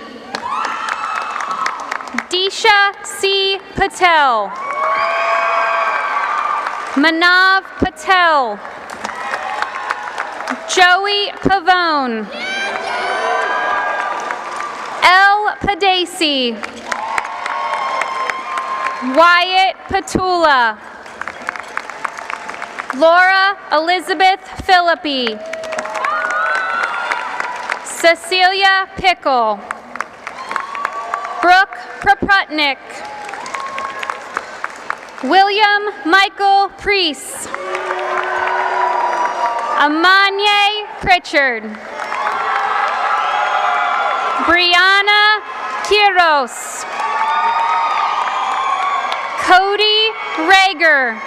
Disha C. Patel. Manav Patel. Joey Pavone. El Padesi. Wyatt Patula. Laura Elizabeth Philippi. Cecilia Pickle. Brooke Praputnik. William Michael Priest. Amanye Pritchard. Brianna Quiros. Cody Rager.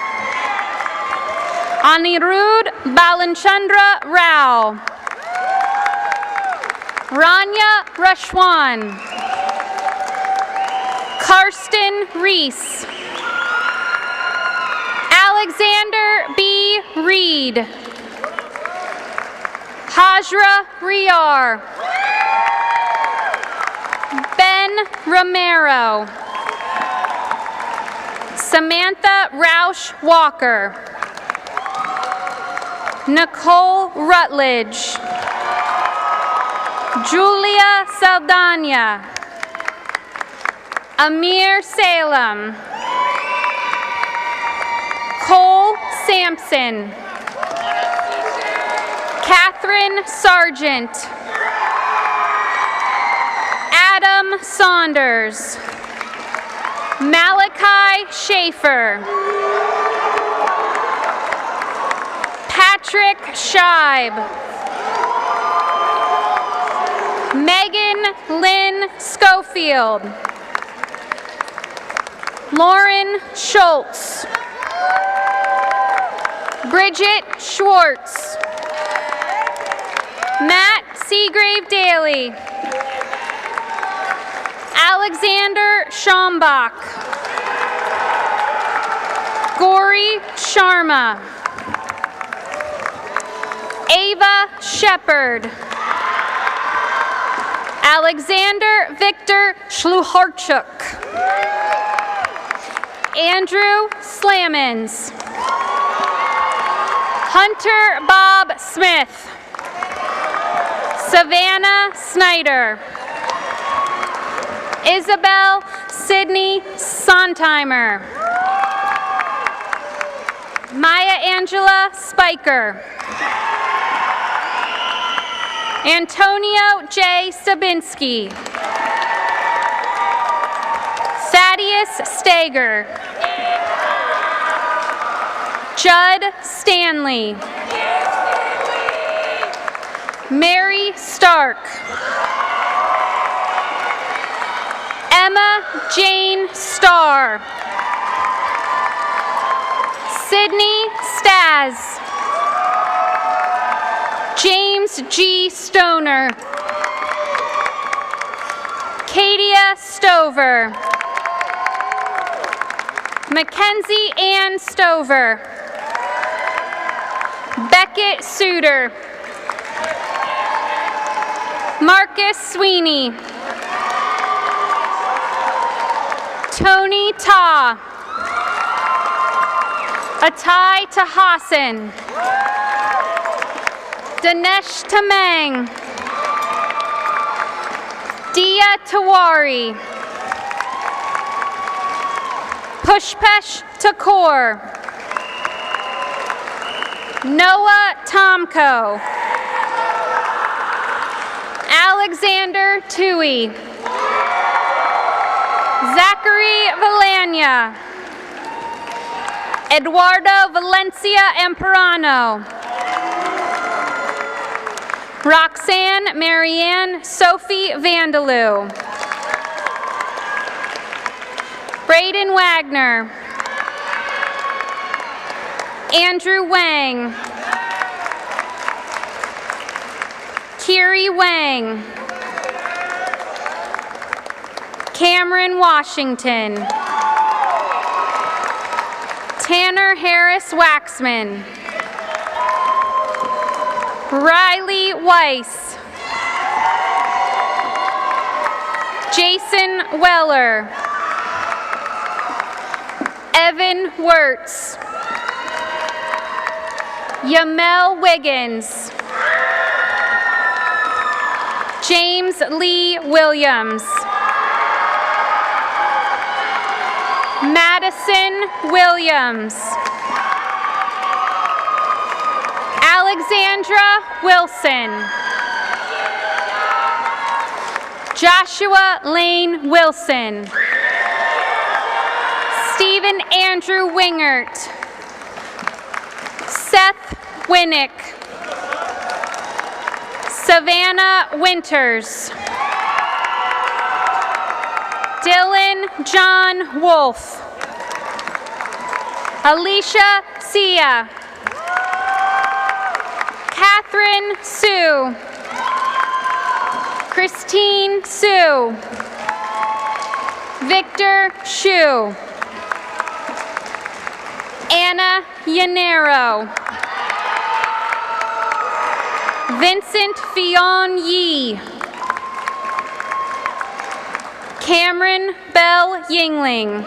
Anirudh Balanchandra Rao. Rania Rashwan. Karsten Reese. Alexander B. Reed. Hajra Riar. Ben Romero. Samantha Roush Walker. Nicole Rutledge. Julia Saldana. Amir Salem. Cole Sampson. Catherine Sargent. Adam Saunders. Malachi Schaefer. Patrick Scheib. Megan Lynn Schofield. Lauren Schultz. Bridget Schwartz. Matt Seagrave Daly. Alexander Schambach. Gori Sharma. Ava Shepard. Alexander Victor Schluharchuk. Andrew Slamans. Hunter Bob Smith. Savannah Snyder. Isabel Sydney Sontheimer. Maya Angela Spiker. Antonio J. Sabinski. Thaddeus Stager. Judd Stanley. Mary Stark. Emma Jane Starr. Sydney Staz. James G. Stoner. Katia Stover. Mackenzie Ann Stover. Beckett Suter. Marcus Sweeney. Tony Ta. Atai Tahasan. Dinesh Tamang. Dia Tawari. Pushpesh Takor. Noah Tomko. Alexander Tui. Zachary Valania. Eduardo Valencia Emperano. Roxanne Marianne Sophie Vandaloo. Braden Wagner. Andrew Wang. Kiri Wang. Cameron Washington. Tanner Harris Waxman. Riley Weiss. Jason Weller. Evan Wirtz. Yamel Wiggins. James Lee Williams. Madison Williams. Alexandra Wilson. Joshua Lane Wilson. Stephen Andrew Wingert. Seth Winnick. Savannah Winters. Dylan John Wolf. Alicia Sia. Catherine Sue. Christine Sue. Victor Shu. Anna Yanero. Vincent Fionn Yee. Cameron Bell Yingling.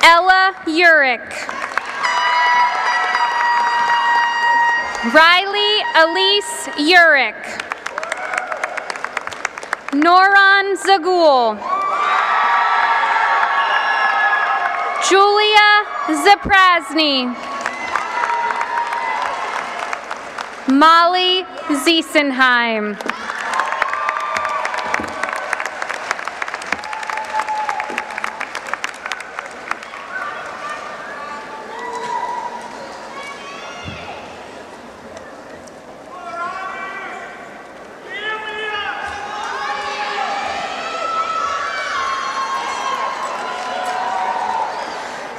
Ella Urick. Riley Elise Urick. Noran Zagul. Julia Zaprazny. Molly Ziesenheim.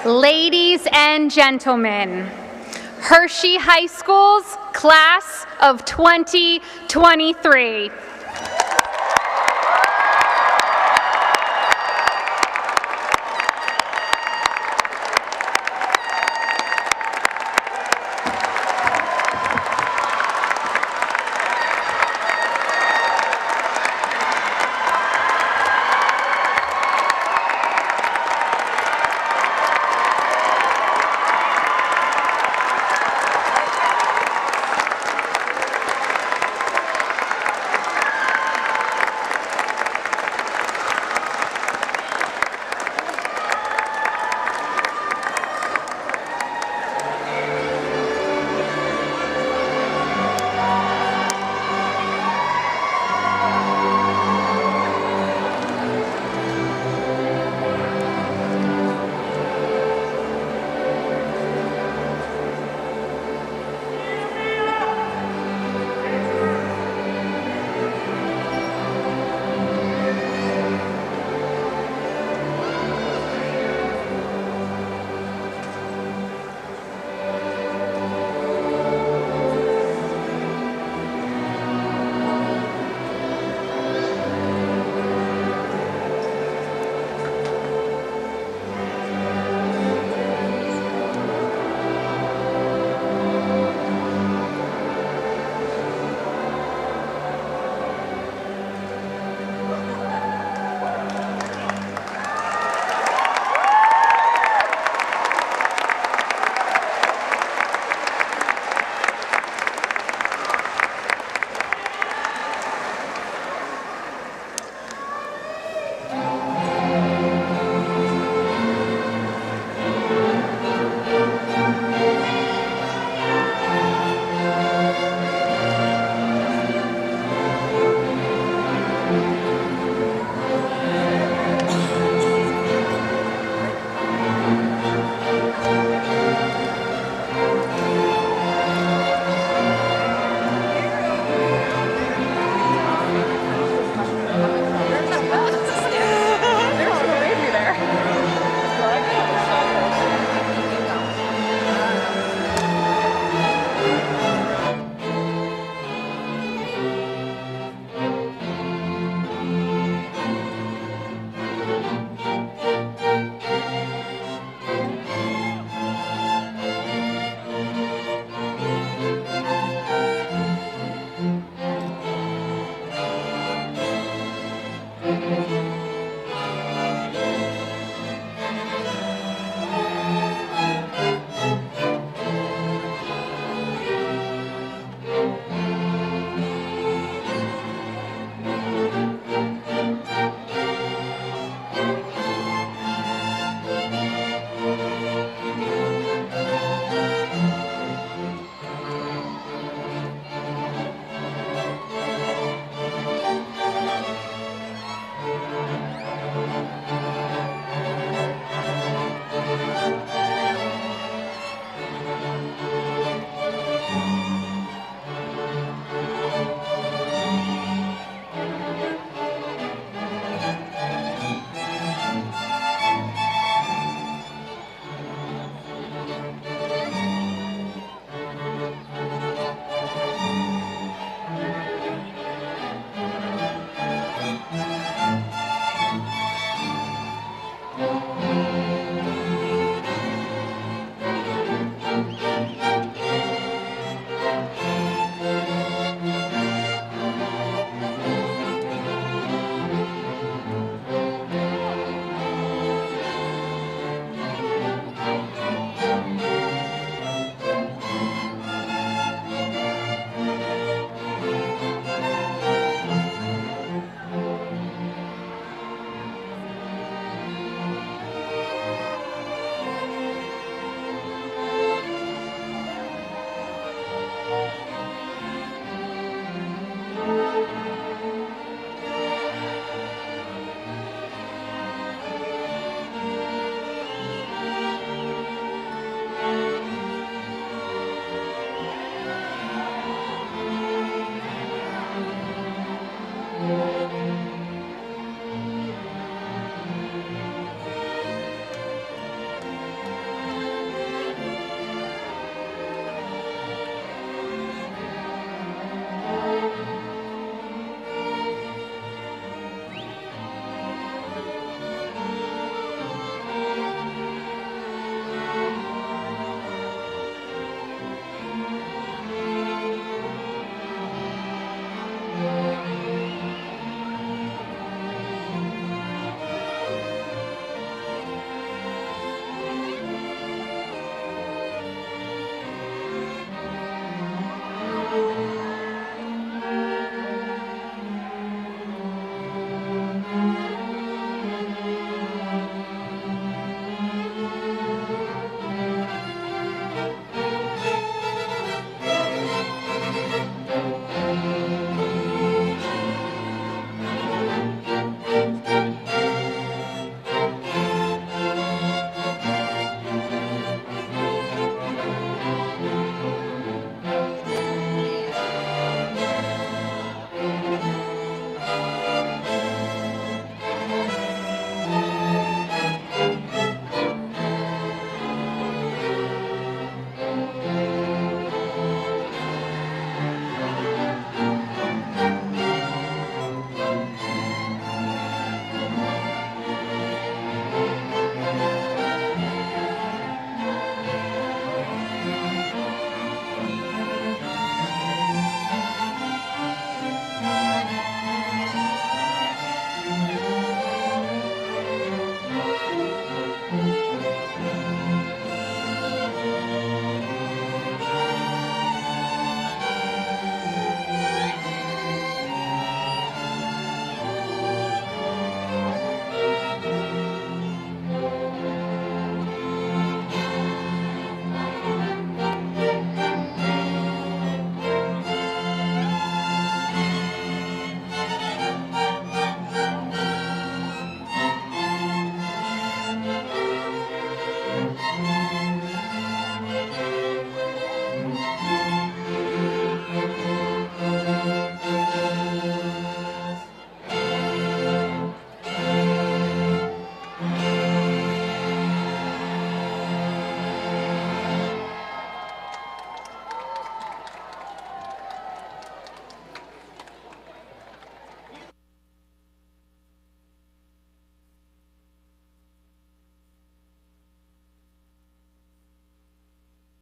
Ladies and gentlemen, Hershey High School's class of 2023.